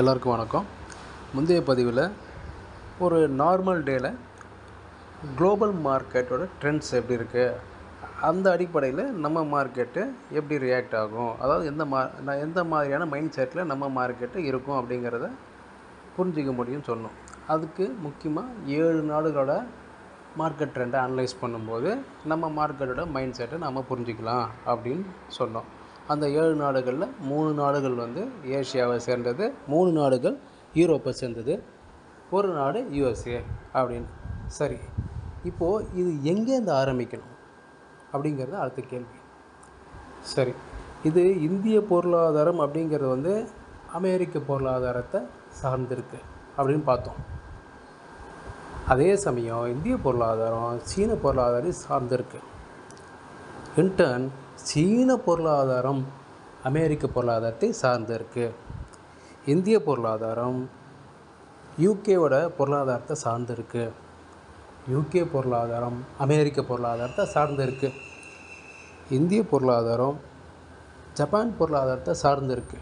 எல்லாருக்கும் வணக்கம். முந்தைய பதிவில் ஒரு நார்மல் டேயில் குளோபல் மார்க்கெட்டோட ட்ரெண்ட்ஸ் எப்படி இருக்குது, அந்த அடிப்படையில் நம்ம மார்க்கெட்டு எப்படி ரியாக்ட் ஆகும், அதாவது எந்த மாதிரியான மைண்ட் செட்டில் நம்ம மார்க்கெட்டு இருக்கும் அப்படிங்கிறத புரிஞ்சிக்க முடியும்னு சொன்னோம். அதுக்கு முக்கியமாக 7 நாடுகளோட மார்க்கெட் ட்ரெண்டை அனலைஸ் பண்ணும்போது நம்ம மார்க்கெட்டோட மைண்ட் செட்டை நம்ம புரிஞ்சிக்கலாம் அப்படின்னு சொன்னோம். அந்த 7 நாடுகளில் 3 நாடுகள் ஏஷியாவை சேர்ந்தது, 3 நாடுகள் யூரோப்பை சேர்ந்தது, ஒரு நாடு யூஎஸ்ஏ அப்படின்னு. சரி, இப்போது இது எங்கேருந்து ஆரம்பிக்கணும் அப்படிங்கிறது அடுத்த கேள்வி. சரி, இது இந்திய பொருளாதாரம் அப்படிங்கிறது அமெரிக்க பொருளாதாரத்தை சார்ந்திருக்கு அப்படின்னு பார்த்தோம். அதே சமயம் இந்திய பொருளாதாரம் சீன பொருளாதாரம் சார்ந்திருக்கு. இன்டர்ன் சீன பொருளாதாரம் அமெரிக்க பொருளாதாரத்தை சார்ந்திருக்கு. இந்திய பொருளாதாரம் யூகேவோட பொருளாதாரத்தை சார்ந்திருக்கு. யூகே பொருளாதாரம் அமெரிக்க பொருளாதாரத்தை சார்ந்திருக்கு. இந்திய பொருளாதாரம் ஜப்பான் பொருளாதாரத்தை சார்ந்திருக்கு.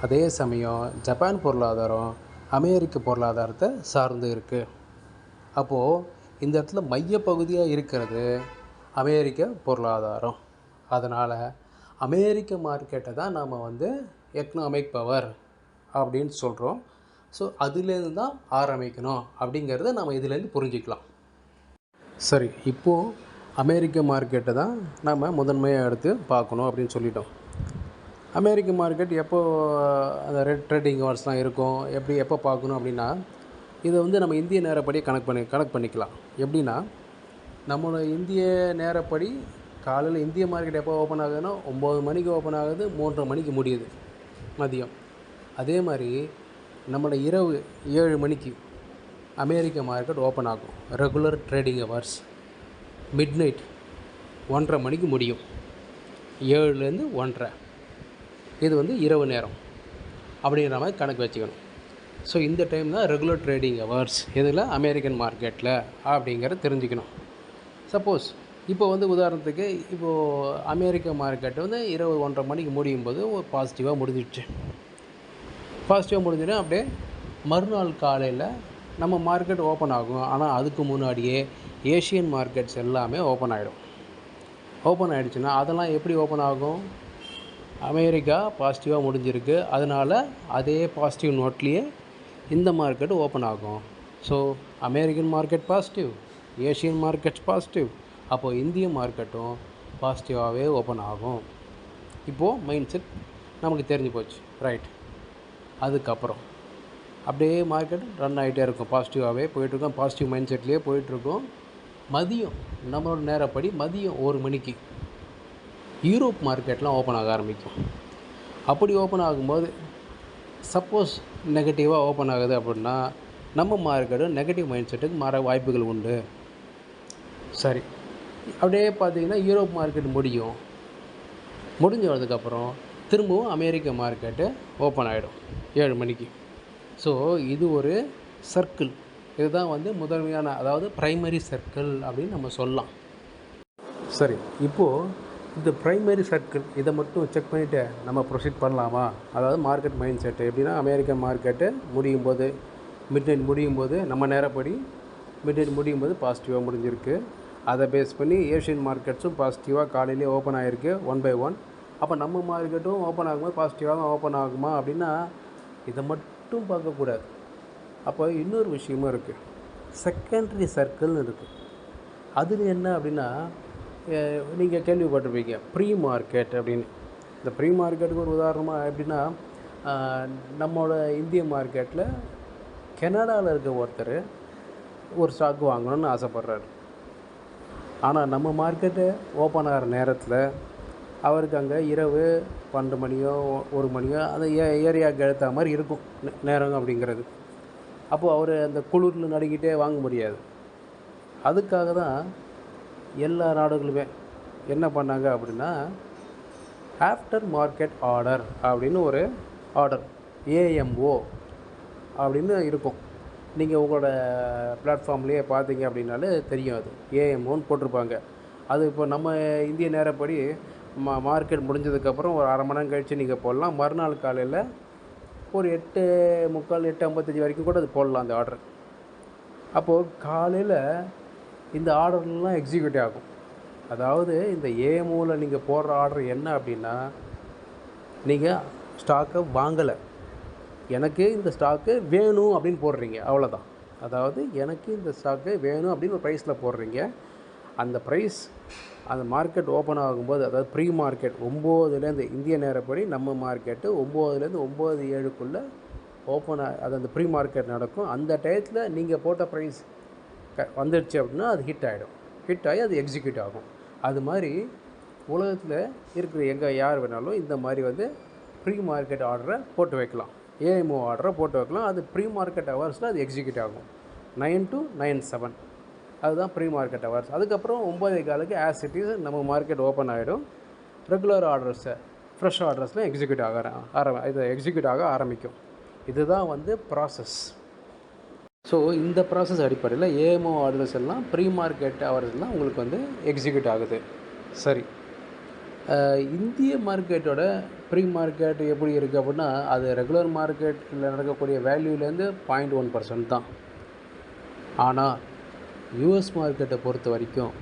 அதே சமயம் ஜப்பான் பொருளாதாரம் அமெரிக்க பொருளாதாரத்தை சார்ந்து இருக்குது. அப்போது இந்த இடத்துல மையப்பகுதியாக இருக்கிறது அமெரிக்க பொருளாதாரம். அதனால் அமெரிக்க மார்க்கெட்டை தான் நாம் எக்கனாமிக் பவர் அப்படின்னு சொல்கிறோம். ஸோ அதுலேருந்து தான் ஆரம்பிக்கணும் அப்படிங்கிறத நம்ம இதிலேருந்து புரிஞ்சிக்கலாம். சரி, இப்போது அமெரிக்க மார்க்கெட்டை தான் நம்ம முதன்மையாக எடுத்து பார்க்கணும் அப்படின்னு சொல்லிட்டோம். அமெரிக்க மார்க்கெட் எப்போ அந்த ரெட் ட்ரேடிங் ஹவர்ஸ்லாம் இருக்கும், எப்போ பார்க்கணும் அப்படின்னா, இதை நம்ம இந்திய நேரப்படி கணக்கு பண்ணிக்கலாம். எப்படின்னா, நம்மளோட இந்திய நேரப்படி காலையில் இந்திய மார்க்கெட் எப்போ ஓப்பன் ஆகுதுன்னா 9 மணிக்கு ஓப்பன் ஆகுது, 3:30 மணிக்கு முடியுது மதியம். அதே மாதிரி நம்மளோட இரவு 7 மணிக்கு அமெரிக்க மார்க்கெட் ஓப்பன் ஆகும். Regular trading hours mid night 1:30 மணிக்கு முடியும். 7லேருந்து 1:30 இது இரவு நேரம் அப்படிங்கிற மாதிரி கணக்கு வச்சுக்கணும். ஸோ இந்த டைம் தான் ரெகுலர் ட்ரேடிங் ஹவர்ஸ் இதில் அமெரிக்கன் மார்க்கெட்டில் அப்படிங்கிறத தெரிஞ்சுக்கணும். சப்போஸ் இப்போ உதாரணத்துக்கு இப்போது அமெரிக்க மார்க்கெட்டு இரவு 1:30 மணிக்கு முடியும் போது ஒரு பாசிட்டிவாக முடிஞ்சிடுச்சு. பாசிட்டிவாக முடிஞ்சுன்னா அப்படியே மறுநாள் காலையில் நம்ம மார்க்கெட் ஓப்பன் ஆகும். ஆனால் அதுக்கு முன்னாடியே ஏஷியன் மார்க்கெட்ஸ் எல்லாமே ஓப்பன் ஆகிடும். ஓப்பன் ஆகிடுச்சுன்னா அதெல்லாம் எப்படி ஓப்பன் ஆகும்? அமெரிக்கா பாசிட்டிவாக முடிஞ்சிருக்கு, அதனால் அதே பாசிட்டிவ் நோட்லேயே இந்த மார்க்கெட்டு ஓப்பன் ஆகும். So American market positive, Asian markets positive, அப்போது இந்திய மார்க்கெட்டும் பாசிட்டிவாகவே ஓப்பன் ஆகும். இப்போது மைண்ட் செட் நமக்கு தெரிஞ்சு போச்சு, ரைட்? அதுக்கப்புறம் அப்படியே மார்க்கெட் ரன் ஆகிட்டே இருக்கும், பாசிட்டிவாகவே போயிட்டுருக்கோம், பாசிட்டிவ் மைண்ட் செட்லேயே போயிட்டுருக்கோம். மதியம் நம்மளோட நேரப்படி மதியம் 1 மணிக்கு யூரோப் மார்க்கெட்லாம் ஓப்பன் ஆக ஆரம்பிக்கும். அப்படி ஓப்பன் ஆகும்போது சப்போஸ் நெகட்டிவாக ஓப்பன் ஆகுது அப்படின்னா நம்ம மார்க்கெட்டும் நெகட்டிவ் மைண்ட் செட்டுக்கு மாற வாய்ப்புகள் உண்டு. சரி, அப்படியே பார்த்திங்கன்னா யூரோப் மார்க்கெட் முடிஞ்சதுக்கப்புறம் திரும்பவும் அமெரிக்க மார்க்கெட்டு ஓப்பன் ஆகிடும் 7 மணிக்கு. ஸோ இது ஒரு சர்க்கிள். இதுதான் முதன்மையான, அதாவது ப்ரைமரி சர்க்கிள் அப்படின்னு நம்ம சொல்லலாம். சரி, இப்போது இந்த ப்ரைமரி சர்க்கிள் இதை மட்டும் செக் பண்ணிவிட்டு நம்ம ப்ரொசீட் பண்ணலாமா? அதாவது மார்க்கெட் மைண்ட் செட்டு எப்படின்னா, அமெரிக்கன் மார்க்கெட்டு முடியும் போது மிட் நைட் முடியும் போது நம்ம நேரப்படி மிட் நைட் முடியும் போது பாசிட்டிவாக முடிஞ்சிருக்கு. அதை பேஸ் பண்ணி ஏஷியன் மார்க்கெட்ஸும் பாசிட்டிவாக காலையிலே ஓப்பன் ஆகிருக்கு 1 by 1. அப்போ நம்ம மார்க்கெட்டும் ஓப்பன் ஆகும்போது பாசிட்டிவாக தான் ஓப்பன் ஆகுமா அப்படின்னா இதை மட்டும் பார்க்கக்கூடாது. அப்போ இன்னொரு விஷயமும் இருக்குது, செகண்டரி சர்க்கிள்னு இருக்குது. அதில் என்ன அப்படின்னா, நீங்கள் கேள்விப்பட்டிருப்பீங்க ப்ரீ மார்க்கெட் அப்படின்னு. இந்த ப்ரீ மார்க்கெட்டுக்கு ஒரு உதாரணமாக எப்படின்னா, நம்மளோட இந்திய மார்க்கெட்டில் கனடாவில் இருக்க ஒருத்தர் ஒரு ஸ்டாக் வாங்கணும்னு ஆசைப்பட்றாரு. ஆனால் நம்ம மார்க்கெட்டு ஓப்பன் ஆகிற நேரத்தில் அவருக்கு அங்கே இரவு 12 மணியோ 1 மணியோ அந்த ஏரியாவுக்கு ஏற்ற மாதிரி இருக்கும் நேரம் அப்படிங்கிறது. அப்போது அவர் அந்த குளிரில் நடுங்கிட்டே வாங்க முடியாது. அதுக்காக தான் எல்லா நாடுகளுமே என்ன பண்ணாங்க அப்படின்னா, ஆஃப்டர் மார்க்கெட் ஆர்டர் அப்படின்னு ஒரு ஆர்டர், ஏஎம்ஓ அப்படின்னு இருக்கும். நீங்கள் உங்களோட பிளாட்ஃபார்ம்லேயே பார்த்தீங்க அப்படின்னாலே தெரியும், அது ஏஎம்ஓன்னு போட்டிருப்பாங்க. அது இப்போ நம்ம இந்திய நேரப்படி மார்க்கெட் முடிஞ்சதுக்கப்புறம் ஒரு 1/2 மணி நேரம் கழித்து நீங்கள் போடலாம். மறுநாள் காலையில் ஒரு 8:45 8:55 வரைக்கும் கூட அது போடலாம் அந்த ஆர்டர். அப்போது காலையில் இந்த ஆர்டர்லாம் எக்ஸிக்யூட் ஆகும். அதாவது இந்த ஏஎம்ஓவில் நீங்கள் போடுற ஆர்டர் என்ன அப்படின்னா, நீங்கள் ஸ்டாக்கை வாங்கலை, எனக்கு இந்த ஸ்டாக்கு வேணும் அப்படின்னு போடுறீங்க, அவ்வளோதான். அதாவது எனக்கு இந்த ஸ்டாக்கு வேணும் அப்படின்னு ஒரு ப்ரைஸில் போடுறீங்க. அந்த ப்ரைஸ் அந்த மார்க்கெட் ஓப்பன் ஆகும்போது, அதாவது ப்ரீ மார்க்கெட் 9லேருந்து இந்திய நேரப்படி நம்ம மார்க்கெட்டு 9லேருந்து 9:07க்குள்ளே அது அந்த ப்ரீ மார்க்கெட் நடக்கும். அந்த டயத்தில் நீங்கள் போட்ட ப்ரைஸ் வந்துடுச்சு அப்படின்னா அது ஹிட் ஆகிடும். ஹிட் ஆகி அது எக்ஸிக்யூட் ஆகும். அது மாதிரி உலகத்தில் இருக்கிற யார் வேணாலும் இந்த மாதிரி ப்ரீ மார்க்கெட் ஆர்டரை போட்டு வைக்கலாம், ஏஎம்ஓ ஆர்டரை போட்டு வைக்கலாம். அது ப்ரீ மார்க்கெட் ஹவர்ஸில் அது எக்ஸிக்யூட் ஆகும். 9 to 9:07 அதுதான் ப்ரீ மார்க்கெட் ஹவர்ஸ். அதுக்கப்புறம் 9:15க்கு ஆஸ் இட் இஸ் நம்ம மார்க்கெட் ஓப்பன் ஆகிடும். ரெகுலர் ஆர்டர்ஸை ஃப்ரெஷ் ஆர்டர்ஸ்லாம் எக்ஸிக்யூட் ஆக ஆரம்பிக்கும். இதுதான் ப்ராசஸ். ஸோ இந்த ப்ராசஸ் அடிப்படையில் ஏஎம்ஓ ஆர்டர்ஸ் எல்லாம் ப்ரீ மார்க்கெட் ஹவர்ஸ்லாம் உங்களுக்கு எக்ஸிக்யூட் ஆகுது. சரி, இந்திய மார்க்கெட்டோட ப்ரீ மார்க்கெட் எப்படி இருக்குது அப்படின்னா, அது ரெகுலர் மார்க்கெட்டில் நடக்கக்கூடிய வேல்யூலேருந்து 0.1% தான். ஆனால் யூஎஸ் மார்க்கெட்டை பொறுத்த வரைக்கும்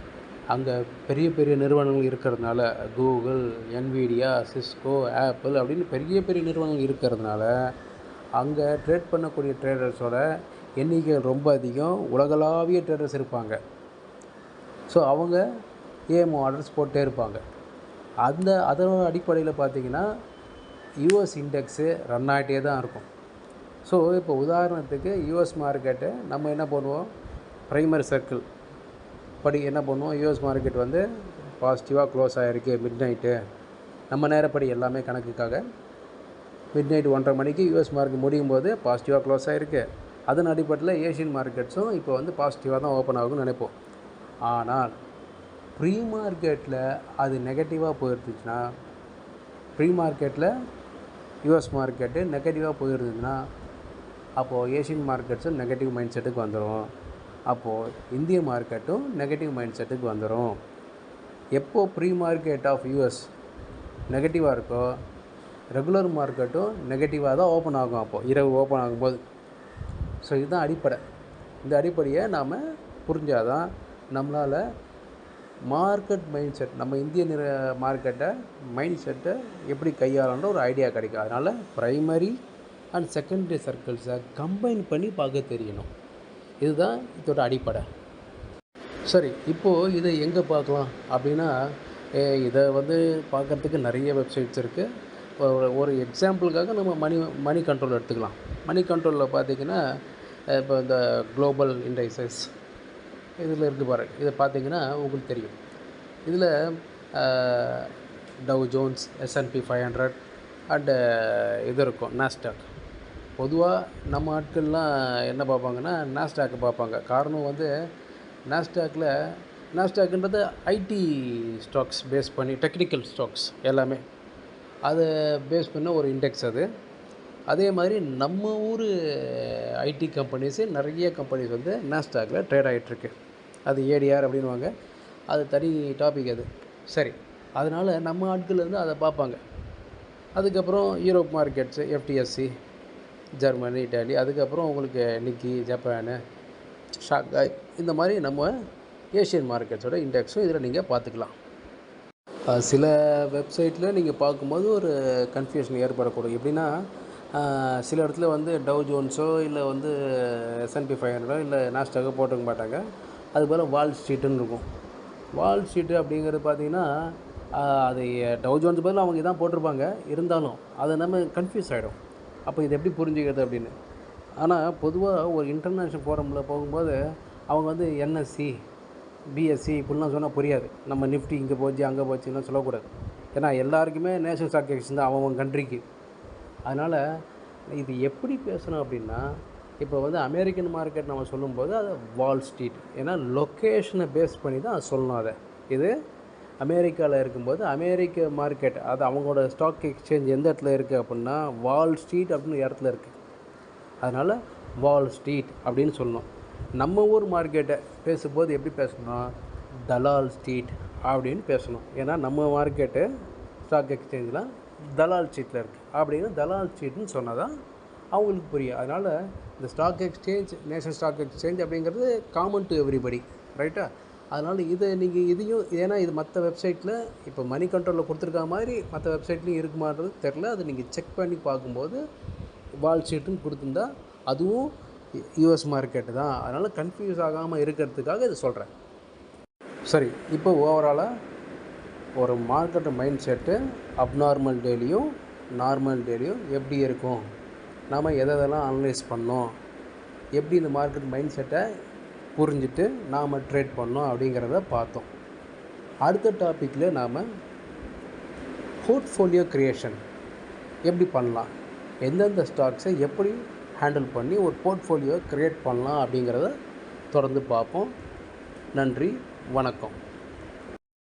அங்கே பெரிய பெரிய நிறுவனங்கள் இருக்கிறதுனால, கூகுள், என்விடியா, சிஸ்கோ, ஆப்பிள் அப்படின்னு பெரிய பெரிய நிறுவனங்கள் இருக்கிறதுனால அங்கே ட்ரேட் பண்ணக்கூடிய ட்ரேடர்ஸோட எண்ணிக்கை ரொம்ப அதிகம். உலகளாவிய ட்ரேடர்ஸ் இருப்பாங்க. ஸோ அவங்க ஏஎம்ஓ ஆர்டர்ஸ் போட்டே இருப்பாங்க. அதோட அடிப்படையில் பார்த்திங்கன்னா யூஎஸ் இண்டெக்ஸு ரன் ஆகிட்டே தான் இருக்கும். ஸோ இப்போ உதாரணத்துக்கு யூஎஸ் மார்க்கெட்டை நம்ம என்ன பண்ணுவோம், ப்ரைமரி சர்க்கிள் படி என்ன பண்ணுவோம், யூஎஸ் மார்க்கெட் பாசிட்டிவாக க்ளோஸ் ஆகிருக்கு மிட்-நைட்டு, நம்ம நேரப்படி எல்லாமே கணக்குக்காக மிட்-நைட் 1:30 மணிக்கு யூஎஸ் மார்க்கெட் முடியும் போது பாசிட்டிவாக க்ளோஸ் ஆகிருக்கு. அதன் அடிப்படையில் ஏஷியன் மார்க்கெட்ஸும் இப்போ பாசிட்டிவாக தான் ஓப்பன் ஆகும்னு நினைப்போம். ஆனால் ப்ரீ மார்க்கெட்டில் அது நெகட்டிவாக போயிருந்துச்சுன்னா, ப்ரீ மார்க்கெட்டில் யூஎஸ் மார்க்கெட்டு நெகட்டிவாக போயிருந்ததுன்னா அப்போது ஏஷியன் மார்க்கெட்ஸும் நெகட்டிவ் மைண்ட் செட்டுக்கு வந்துடும். அப்போது இந்திய மார்க்கெட்டும் நெகட்டிவ் மைண்ட் செட்டுக்கு வந்துடும். எப்போது ப்ரீ மார்க்கெட் ஆஃப் யூஎஸ் நெகட்டிவாக இருக்கோ, ரெகுலர் மார்க்கெட்டும் நெகட்டிவாக தான் ஓப்பன் ஆகும் அப்போது இரவு ஓப்பன் ஆகும்போது. ஸோ இதுதான் அடிப்படை. இந்த அடிப்படையை நாம் புரிஞ்சால் தான் நம்மளால் மார்க்கெட் மைண்ட் செட், நம்ம இந்திய மார்க்கெட்டை மைண்ட் செட்டை எப்படி கையாளன்ற ஒரு ஐடியா கிடைக்கும். அதனால் ப்ரைமரி அண்ட் செகண்டரி சர்க்கிள்ஸை கம்பைன் பண்ணி பார்க்க தெரியணும். இதுதான் இதோட அடிப்படை. சரி, இப்போது இதை எங்கே பார்க்கலாம் அப்படின்னா, இதை பார்க்குறதுக்கு நிறைய வெப்சைட்ஸ் இருக்குது. ஒரு எக்ஸாம்பிளுக்காக நம்ம மணி கண்ட்ரோல் எடுத்துக்கலாம். மணி கண்ட்ரோலில் பார்த்திங்கன்னா இப்போ இந்த குளோபல் இண்டைசஸ் இதில் இருக்குது பாருங்கள். இதை பார்த்திங்கன்னா உங்களுக்கு தெரியும். இதில் டவ் ஜோன்ஸ், S&P 500 அண்டு இது இருக்கும், நாஸ்டாக். பொதுவாக நம்ம ஆட்கள்லாம் என்ன பார்ப்பாங்கன்னா நாஸ்டாக்கை பார்ப்பாங்க. காரணம் நாஸ்டாக்ன்றது ஐடி ஸ்டாக்ஸ் பேஸ் பண்ணி, டெக்னிக்கல் ஸ்டாக்ஸ் எல்லாமே அதை பேஸ் பண்ண ஒரு இண்டெக்ஸ் அது. அதே மாதிரி நம்ம ஊர் ஐடி கம்பெனிஸு நிறைய கம்பெனிஸ் நாஸ்டாக்கில் ட்ரேட் ஆகிட்டுருக்கு. அது ஏடிஆர் அப்படின்வாங்க. அது தனி டாபிக் அது. சரி, அதனால் நம்ம ஆட்கள் அதை பார்ப்பாங்க. அதுக்கப்புறம் Europe markets, FTSC, Germany, Italy, அதுக்கப்புறம் உங்களுக்கு நிக்கி, ஜப்பானு, ஷாங்காய், இந்த மாதிரி நம்ம ஏஷியன் மார்க்கெட்ஸோட இண்டெக்ஸும் இதில் நீங்கள் பார்த்துக்கலாம். சில வெப்சைட்டில் நீங்கள் பார்க்கும்போது ஒரு கன்ஃபியூஷன் ஏற்படக்கூடும். எப்படின்னா, சில இடத்துல டவ் ஜோன்ஸோ இல்லை S&P 500 இல்லை நாஸ்டாக்கோ போட்டுக்க மாட்டாங்க. அதுபோல் வால் ஸ்ட்ரீட்டுன்னு இருக்கும். வால் ஸ்ட்ரீட்டு அப்படிங்கிறது பார்த்திங்கன்னா, அது டவ் ஜோன்ஸ் பதில் அவங்க இதான் போட்டிருப்பாங்க. இருந்தாலும் அது நம்ம கன்ஃபியூஸ் ஆகிடும். அப்போ இது எப்படி புரிஞ்சுக்கிறது அப்படின்னு. ஆனால் பொதுவாக ஒரு இன்டர்நேஷ்னல் ஃபோரமில் போகும்போது அவங்க என்எஸ்சி, பிஎஸ்சி இப்படிலாம் சொன்னால் புரியாது. நம்ம நிஃப்டி இங்கே போச்சு அங்கே போச்சுன்னா சொல்லக்கூடாது. ஏன்னா எல்லாருக்குமே நேஷனல் ஸ்டாக் எக்ஸ்சேஞ்ச் தான் அவன் கண்ட்ரிக்கு. அதனால் இது எப்படி பேசணும் அப்படின்னா, இப்போ அமெரிக்கன் மார்க்கெட் நம்ம சொல்லும்போது அது வால் ஸ்ட்ரீட், ஏன்னா லொக்கேஷனை பேஸ் பண்ணி தான் அது சொல்லணும். அதை இது அமெரிக்காவில் இருக்கும்போது அமெரிக்க மார்க்கெட், அது அவங்களோட ஸ்டாக் எக்ஸ்சேஞ்ச் எந்த இடத்துல இருக்குது அப்படின்னா வால் ஸ்ட்ரீட் அப்படின்னு இடத்துல இருக்குது. அதனால் வால் ஸ்ட்ரீட் அப்படின்னு சொல்லணும். நம்ம ஊர் மார்க்கெட்டை பேசும்போது எப்படி பேசணும், தலால் ஸ்ட்ரீட் அப்படின்னு பேசணும். ஏன்னா நம்ம மார்க்கெட்டு ஸ்டாக் எக்ஸ்சேஞ்செலாம் தலால் ஸ்ட்ரீட்டில் இருக்குது அப்படின்னு தலால் ஸ்ட்ரீட்னு சொன்னால் தான் அவங்களுக்கு புரியும். அதனால் இந்த stock exchange, national stock exchange அப்படிங்கிறது காமன் டு எவ்ரிபடி, ரைட்டா? அதனால் இதை நீங்கள் இதையும், ஏன்னா இது மற்ற வெப்சைட்டில் இப்போ மணி கண்ட்ரோலில் கொடுத்துருக்க மாதிரி மற்ற வெப்சைட்லையும் இருக்குமான்றது தெரில. அதை நீங்கள் செக் பண்ணி பார்க்கும்போது வால் ஷீட்டுன்னு கொடுத்துருந்தா அதுவும் யூஎஸ் மார்க்கெட்டு தான். அதனால் கன்ஃபியூஸ் ஆகாமல் இருக்கிறதுக்காக இதை சொல்கிறேன். சரி, இப்போ ஓவராலாக ஒரு மார்க்கெட்டு மைண்ட் செட்டு அப்நார்மல் டேலையும் நார்மல் டேலையும் எப்படி இருக்கும், நாம் எதெல்லாம் அனலைஸ் பண்ணோம், எப்படி இந்த மார்க்கெட் மைண்ட் செட்டை புரிஞ்சுட்டு நாம் ட்ரேட் பண்ணோம் அப்படிங்கிறத பார்த்தோம். அடுத்த டாப்பிக்கில் நாம் போர்ட்ஃபோலியோ க்ரியேஷன் எப்படி பண்ணலாம், எந்தெந்த ஸ்டாக்ஸை எப்படி ஹேண்டில் பண்ணி ஒரு போர்ட்ஃபோலியோ க்ரியேட் பண்ணலாம் அப்படிங்கிறத தொடர்ந்து பார்ப்போம். நன்றி, வணக்கம்.